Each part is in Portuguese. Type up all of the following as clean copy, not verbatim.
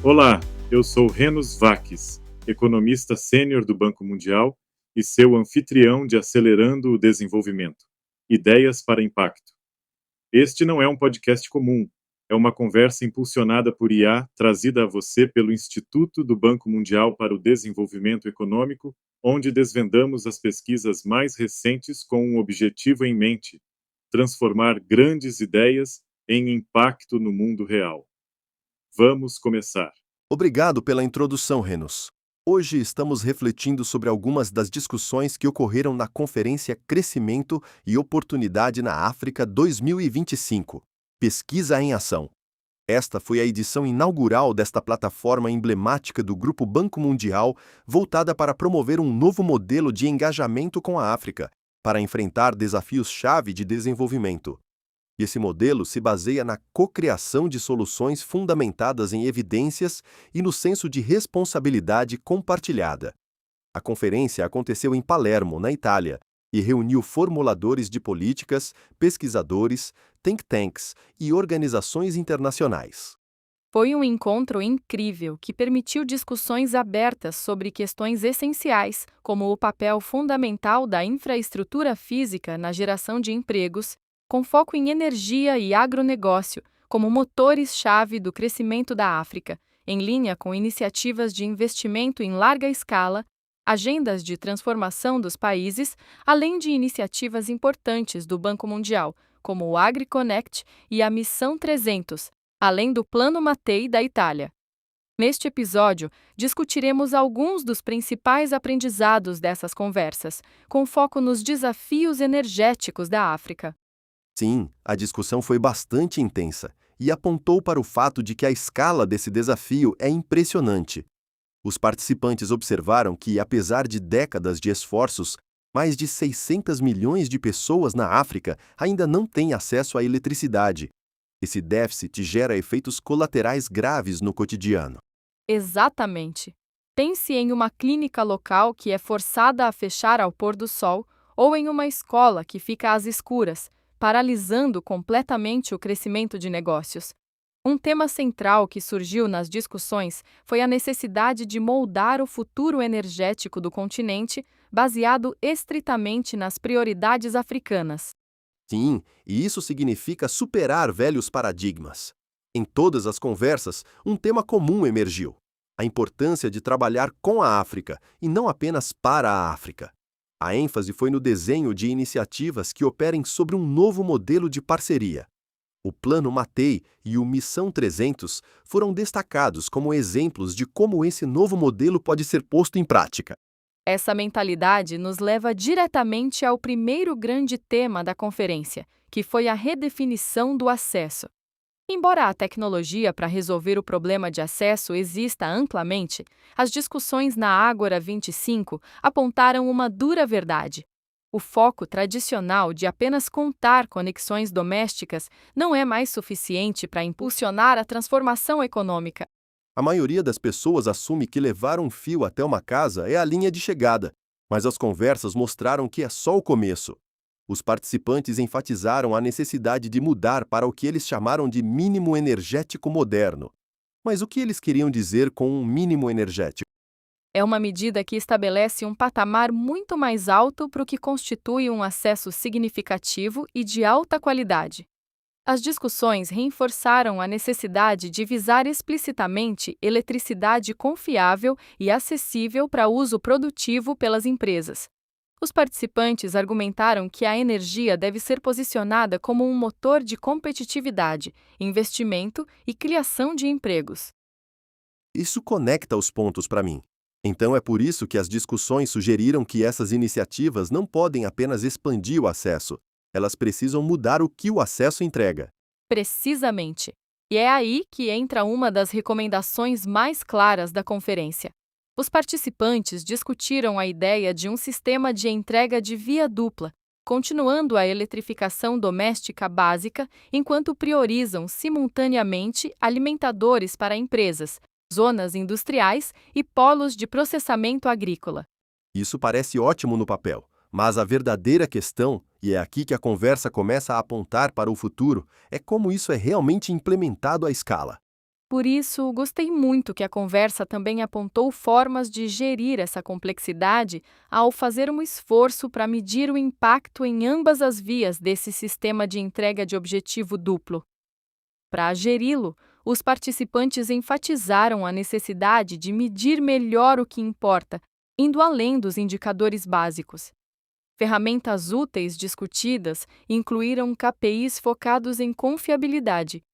Olá, eu sou Renos Vakis, economista sênior do Banco Mundial e seu anfitrião de Acelerando o Desenvolvimento. Ideias para Impacto. Este não é um podcast comum, é uma conversa impulsionada por IA, trazida a você pelo Instituto do Banco Mundial para o Desenvolvimento Econômico, onde desvendamos as pesquisas mais recentes com um objetivo em mente: transformar grandes ideias em impacto no mundo real. Vamos começar. Obrigado pela introdução, Renos. Hoje estamos refletindo sobre algumas das discussões que ocorreram na Conferência Crescimento e Oportunidade na África 2025. Pesquisa em Ação. Esta foi a edição inaugural desta plataforma emblemática do Grupo Banco Mundial, voltada para promover um novo modelo de engajamento com a África, para enfrentar desafios-chave de desenvolvimento. Esse modelo se baseia na cocriação de soluções fundamentadas em evidências e no senso de responsabilidade compartilhada. A conferência aconteceu em Palermo, na Itália, e reuniu formuladores de políticas, pesquisadores, think tanks e organizações internacionais. Foi um encontro incrível que permitiu discussões abertas sobre questões essenciais, como o papel fundamental da infraestrutura física na geração de empregos, com foco em energia e agronegócio, como motores-chave do crescimento da África, em linha com iniciativas de investimento em larga escala, agendas de transformação dos países, além de iniciativas importantes do Banco Mundial, como o AgriConnect e a Missão 300, além do Plano Mattei da Itália. Neste episódio, discutiremos alguns dos principais aprendizados dessas conversas, com foco nos desafios energéticos da África. Sim, a discussão foi bastante intensa e apontou para o fato de que a escala desse desafio é impressionante. Os participantes observaram que, apesar de décadas de esforços, mais de 600 milhões de pessoas na África ainda não têm acesso à eletricidade. Esse déficit gera efeitos colaterais graves no cotidiano. Exatamente. Pense em uma clínica local que é forçada a fechar ao pôr do sol ou em uma escola que fica às escuras, paralisando completamente o crescimento de negócios. Um tema central que surgiu nas discussões foi a necessidade de moldar o futuro energético do continente, baseado estritamente nas prioridades africanas. Sim, e isso significa superar velhos paradigmas. Em todas as conversas, um tema comum emergiu: a importância de trabalhar com a África e não apenas para a África. A ênfase foi no desenho de iniciativas que operem sobre um novo modelo de parceria. O Plano Mattei e o Missão 300 foram destacados como exemplos de como esse novo modelo pode ser posto em prática. Essa mentalidade nos leva diretamente ao primeiro grande tema da conferência, que foi a redefinição do acesso. Embora a tecnologia para resolver o problema de acesso exista amplamente, as discussões na Ágora 25 apontaram uma dura verdade. O foco tradicional de apenas contar conexões domésticas não é mais suficiente para impulsionar a transformação econômica. A maioria das pessoas assume que levar um fio até uma casa é a linha de chegada, mas as conversas mostraram que é só o começo. Os participantes enfatizaram a necessidade de mudar para o que eles chamaram de mínimo energético moderno. Mas o que eles queriam dizer com um mínimo energético? É uma medida que estabelece um patamar muito mais alto para o que constitui um acesso significativo e de alta qualidade. As discussões reforçaram a necessidade de visar explicitamente eletricidade confiável e acessível para uso produtivo pelas empresas. Os participantes argumentaram que a energia deve ser posicionada como um motor de competitividade, investimento e criação de empregos. Isso conecta os pontos para mim. Então é por isso que as discussões sugeriram que essas iniciativas não podem apenas expandir o acesso, elas precisam mudar o que o acesso entrega. Precisamente. E é aí que entra uma das recomendações mais claras da conferência. Os participantes discutiram a ideia de um sistema de entrega de via dupla, continuando a eletrificação doméstica básica enquanto priorizam simultaneamente alimentadores para empresas, zonas industriais e polos de processamento agrícola. Isso parece ótimo no papel, mas a verdadeira questão, e é aqui que a conversa começa a apontar para o futuro, é como isso é realmente implementado à escala. Por isso, gostei muito que a conversa também apontou formas de gerir essa complexidade ao fazer um esforço para medir o impacto em ambas as vias desse sistema de entrega de objetivo duplo. Para geri-lo, os participantes enfatizaram a necessidade de medir melhor o que importa, indo além dos indicadores básicos. Ferramentas úteis discutidas incluíram KPIs focados em confiabilidade,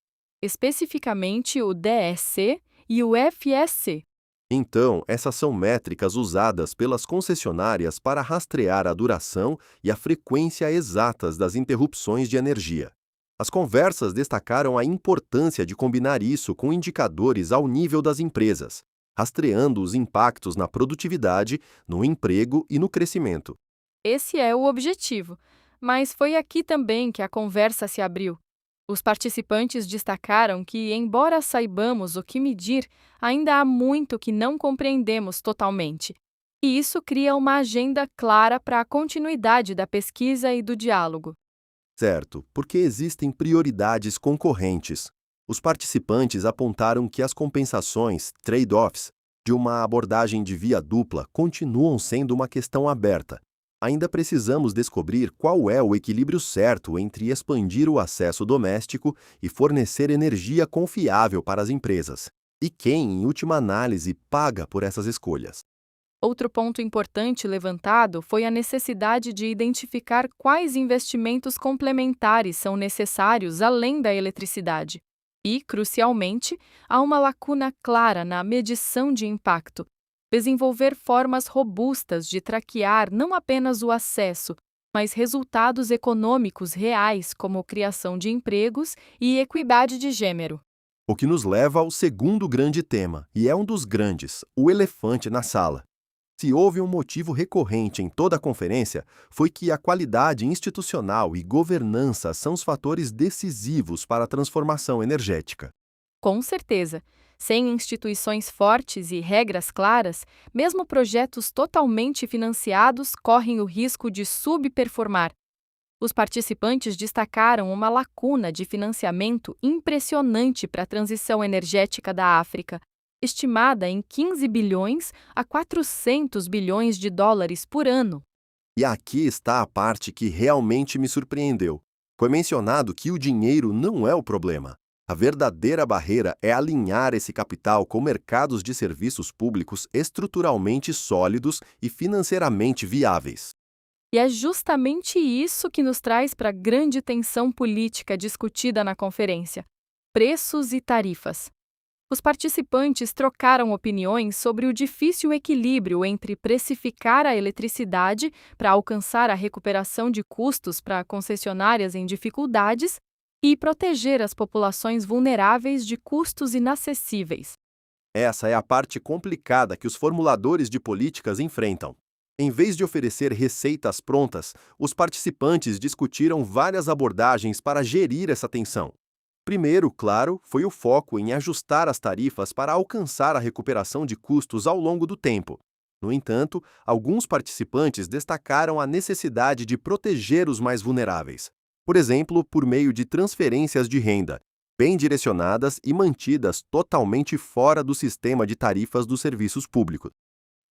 especificamente o DSC e o FSC. Então, essas são métricas usadas pelas concessionárias para rastrear a duração e a frequência exatas das interrupções de energia. As conversas destacaram a importância de combinar isso com indicadores ao nível das empresas, rastreando os impactos na produtividade, no emprego e no crescimento. Esse é o objetivo, mas foi aqui também que a conversa se abriu. Os participantes destacaram que, embora saibamos o que medir, ainda há muito que não compreendemos totalmente. E isso cria uma agenda clara para a continuidade da pesquisa e do diálogo. Certo, porque existem prioridades concorrentes. Os participantes apontaram que as compensações, trade-offs, de uma abordagem de via dupla continuam sendo uma questão aberta. Ainda precisamos descobrir qual é o equilíbrio certo entre expandir o acesso doméstico e fornecer energia confiável para as empresas. E quem, em última análise, paga por essas escolhas. Outro ponto importante levantado foi a necessidade de identificar quais investimentos complementares são necessários além da eletricidade. E, crucialmente, há uma lacuna clara na medição de impacto. Desenvolver formas robustas de traquear não apenas o acesso, mas resultados econômicos reais, como criação de empregos e equidade de gênero. O que nos leva ao segundo grande tema, e é um dos grandes, o elefante na sala. Se houve um motivo recorrente em toda a conferência, foi que a qualidade institucional e governança são os fatores decisivos para a transformação energética. Com certeza, sem instituições fortes e regras claras, mesmo projetos totalmente financiados correm o risco de subperformar. Os participantes destacaram uma lacuna de financiamento impressionante para a transição energética da África, estimada em 15 bilhões a 400 bilhões de dólares por ano. E aqui está a parte que realmente me surpreendeu. Foi mencionado que o dinheiro não é o problema. A verdadeira barreira é alinhar esse capital com mercados de serviços públicos estruturalmente sólidos e financeiramente viáveis. E é justamente isso que nos traz para a grande tensão política discutida na conferência: preços e tarifas. Os participantes trocaram opiniões sobre o difícil equilíbrio entre precificar a eletricidade para alcançar a recuperação de custos para concessionárias em dificuldades e proteger as populações vulneráveis de custos inacessíveis. Essa é a parte complicada que os formuladores de políticas enfrentam. Em vez de oferecer receitas prontas, os participantes discutiram várias abordagens para gerir essa tensão. Primeiro, claro, foi o foco em ajustar as tarifas para alcançar a recuperação de custos ao longo do tempo. No entanto, alguns participantes destacaram a necessidade de proteger os mais vulneráveis, por exemplo, por meio de transferências de renda, bem direcionadas e mantidas totalmente fora do sistema de tarifas dos serviços públicos.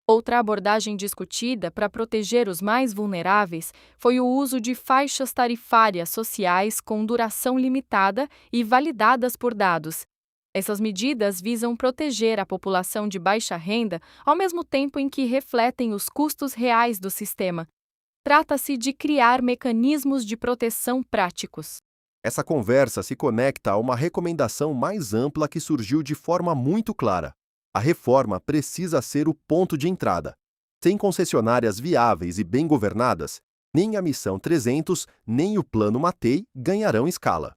Outra abordagem discutida para proteger os mais vulneráveis foi o uso de faixas tarifárias sociais com duração limitada e validadas por dados. Essas medidas visam proteger a população de baixa renda ao mesmo tempo em que refletem os custos reais do sistema. Trata-se de criar mecanismos de proteção práticos. Essa conversa se conecta a uma recomendação mais ampla que surgiu de forma muito clara. A reforma precisa ser o ponto de entrada. Sem concessionárias viáveis e bem governadas, nem a Missão 300, nem o Plano Mattei ganharão escala.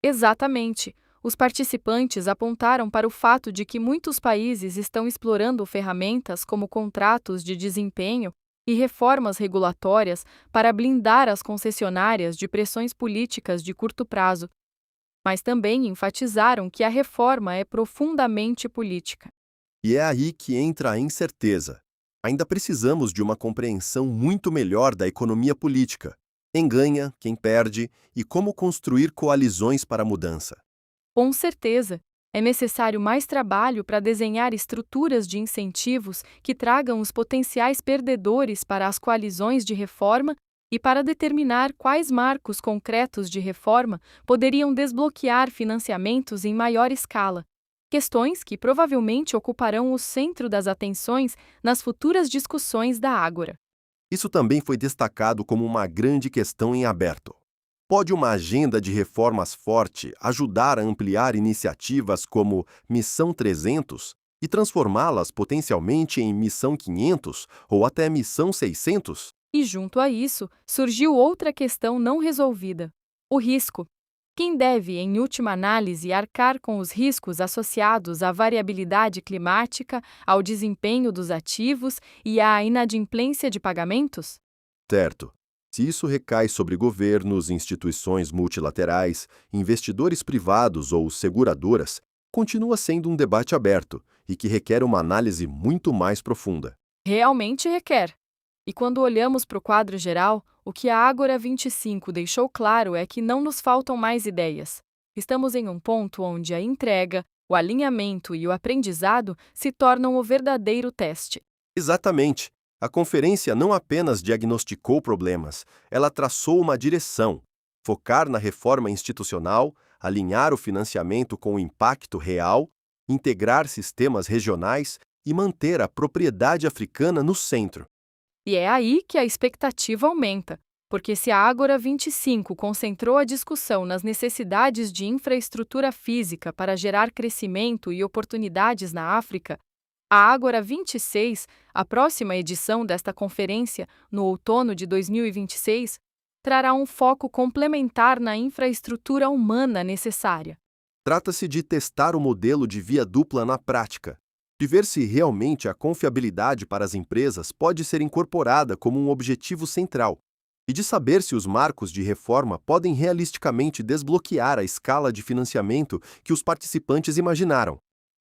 Exatamente. Os participantes apontaram para o fato de que muitos países estão explorando ferramentas como contratos de desempenho e reformas regulatórias para blindar as concessionárias de pressões políticas de curto prazo. Mas também enfatizaram que a reforma é profundamente política. E é aí que entra a incerteza. Ainda precisamos de uma compreensão muito melhor da economia política. Quem ganha, quem perde e como construir coalizões para a mudança. Com certeza, É necessário mais trabalho para desenhar estruturas de incentivos que tragam os potenciais perdedores para as coalizões de reforma e para determinar quais marcos concretos de reforma poderiam desbloquear financiamentos em maior escala. Questões que provavelmente ocuparão o centro das atenções nas futuras discussões da Ágora. Isso também foi destacado como uma grande questão em aberto. Pode uma agenda de reformas forte ajudar a ampliar iniciativas como Missão 300 e transformá-las potencialmente em Missão 500 ou até Missão 600? E junto a isso, surgiu outra questão não resolvida: o risco. Quem deve, em última análise, arcar com os riscos associados à variabilidade climática, ao desempenho dos ativos e à inadimplência de pagamentos? Certo. Se isso recai sobre governos, instituições multilaterais, investidores privados ou seguradoras, continua sendo um debate aberto e que requer uma análise muito mais profunda. Realmente requer. E quando olhamos para o quadro geral, o que a Ágora 25 deixou claro é que não nos faltam mais ideias. Estamos em um ponto onde a entrega, o alinhamento e o aprendizado se tornam o verdadeiro teste. Exatamente. A conferência não apenas diagnosticou problemas, ela traçou uma direção: focar na reforma institucional, alinhar o financiamento com o impacto real, integrar sistemas regionais e manter a propriedade africana no centro. E é aí que a expectativa aumenta, porque se a Ágora 25 concentrou a discussão nas necessidades de infraestrutura física para gerar crescimento e oportunidades na África, a Ágora 26, a próxima edição desta conferência, no outono de 2026, trará um foco complementar na infraestrutura humana necessária. Trata-se de testar o modelo de via dupla na prática, de ver se realmente a confiabilidade para as empresas pode ser incorporada como um objetivo central, e de saber se os marcos de reforma podem realisticamente desbloquear a escala de financiamento que os participantes imaginaram.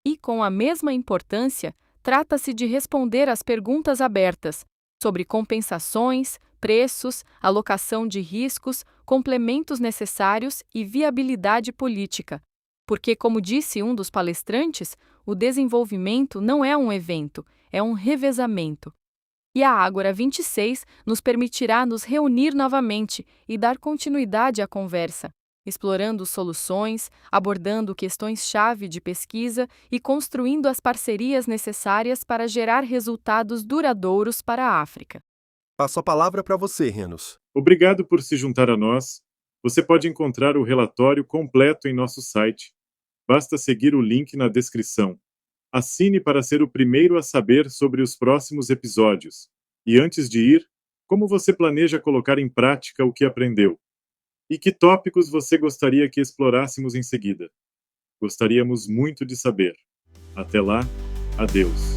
E, com a mesma importância, trata-se de responder às perguntas abertas sobre compensações, preços, alocação de riscos, complementos necessários e viabilidade política. Porque, como disse um dos palestrantes, o desenvolvimento não é um evento, é um revezamento. E a Ágora 26 nos permitirá nos reunir novamente e dar continuidade à conversa, explorando soluções, abordando questões-chave de pesquisa e construindo as parcerias necessárias para gerar resultados duradouros para a África. Passo a palavra para você, Renos. Obrigado por se juntar a nós. Você pode encontrar o relatório completo em nosso site. Basta seguir o link na descrição. Assine para ser o primeiro a saber sobre os próximos episódios. E antes de ir, como você planeja colocar em prática o que aprendeu? E que tópicos você gostaria que explorássemos em seguida? Gostaríamos muito de saber. Até lá, adeus.